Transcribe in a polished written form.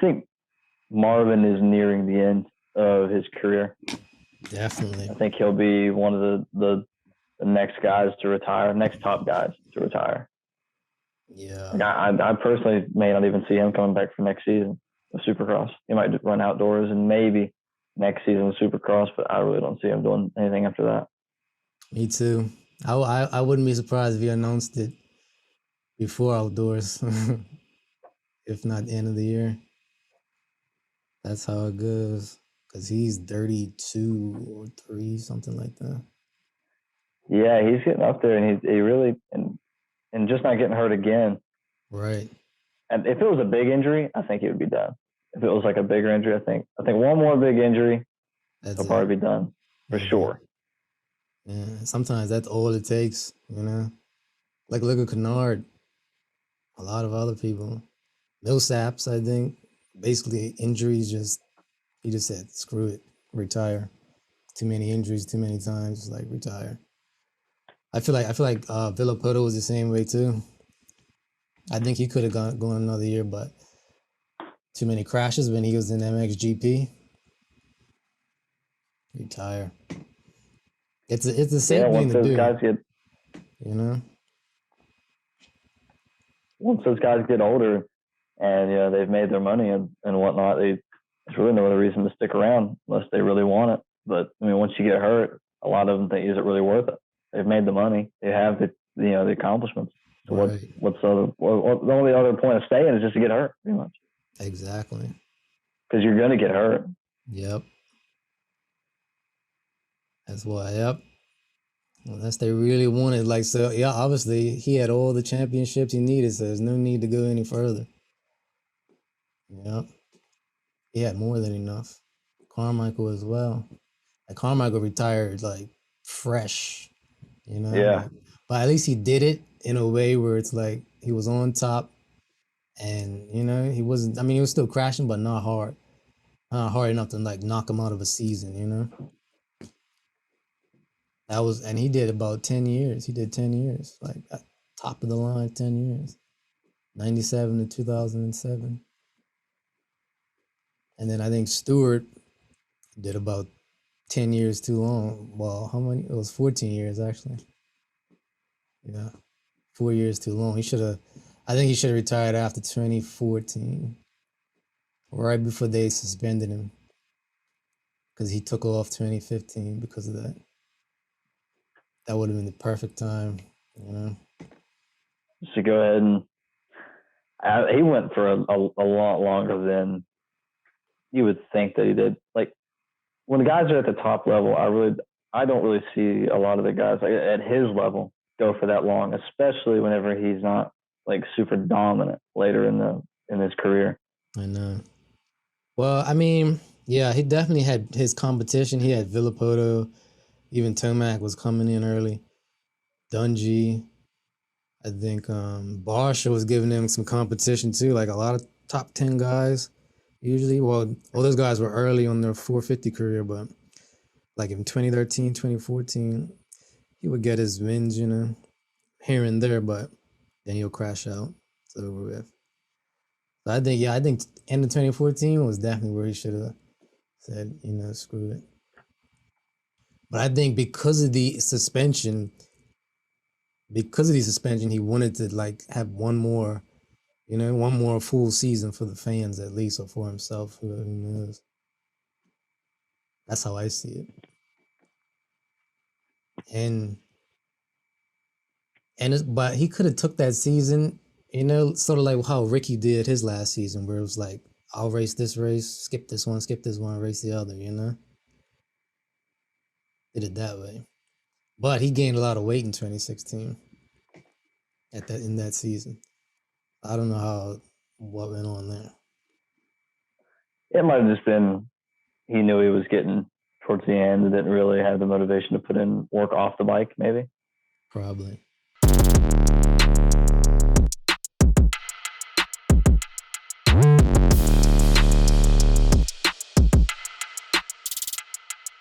think Marvin is nearing the end of his career. Definitely. I think he'll be one of the next guys to retire, next top guys to retire. Yeah. Like I personally may not even see him coming back for next season of Supercross. He might run outdoors and maybe next season of Supercross, but I really don't see him doing anything after that. Me too. I wouldn't be surprised if he announced it before outdoors, if not the end of the year. That's how it goes. Because he's 32 or 3, something like that. Yeah, he's getting up there, and he really and just not getting hurt again. Right. And if it was a big injury, I think he would be done. If it was like a bigger injury, I think one more big injury, he'll probably be done for sure. Yeah, sometimes that's all it takes, you know. Like look at Kennard, a lot of other people. Millsaps, I think, basically injuries. He just said, "Screw it, retire." Too many injuries, too many times, like retire. I feel like Villapoto was the same way too. I think he could have gone another year, but too many crashes when he was in MXGP. Retire. It's the safe thing to do. Guys get, you know, once those guys get older and they've made their money and whatnot, there's really no other reason to stick around unless they really want it. But I mean, once you get hurt, a lot of them think, is it really worth it? They've made the money, they have the accomplishments. So right. what's the only other point of staying is just to get hurt, pretty much. Exactly. Because you're gonna get hurt. Yep. That's why. Yep. Unless they really wanted, like, so yeah, obviously he had all the championships he needed, so there's no need to go any further. Yep. He had more than enough. Carmichael as well. Like Carmichael retired like fresh, you know? Yeah. Like, but at least he did it in a way where it's like he was on top and, he wasn't, I mean, he was still crashing, but not hard. Not hard enough to like knock him out of a season, you know? And he did about 10 years. He did 10 years, like top of the line, 10 years, 97 to 2007. And then I think Stewart did about 10 years too long. Well, how many? It was 14 years actually. Yeah, 4 years too long. I think he should have retired after 2014, right before they suspended him, because he took off 2015 because of that. That would have been the perfect time, Just to go ahead and he went for a lot longer than you would think that he did. Like when the guys are at the top level, I don't really see a lot of the guys like at his level go for that long, especially whenever he's not like super dominant later in his career. I know. Well, I mean, yeah, he definitely had his competition. He had Villapoto, even Tomac was coming in early. Dungy, I think Barsha was giving him some competition too, like a lot of top 10 guys usually. Well, all those guys were early on their 450 career, but like in 2013, 2014, he would get his wins, here and there, but then he'll crash out. It's over with. So I think end of 2014 was definitely where he should have said, screw it. But I think because of the suspension, he wanted to like have one more full season for the fans at least, or for himself, who knows. That's how I see it. But he could have took that season, sort of like how Ricky did his last season, where it was like, I'll race this race, skip this one, race the other, Did it that way. But he gained a lot of weight in 2016 in that season. I don't know what went on there. It might have just been he knew he was getting towards the end and didn't really have the motivation to put in work off the bike, maybe. Probably.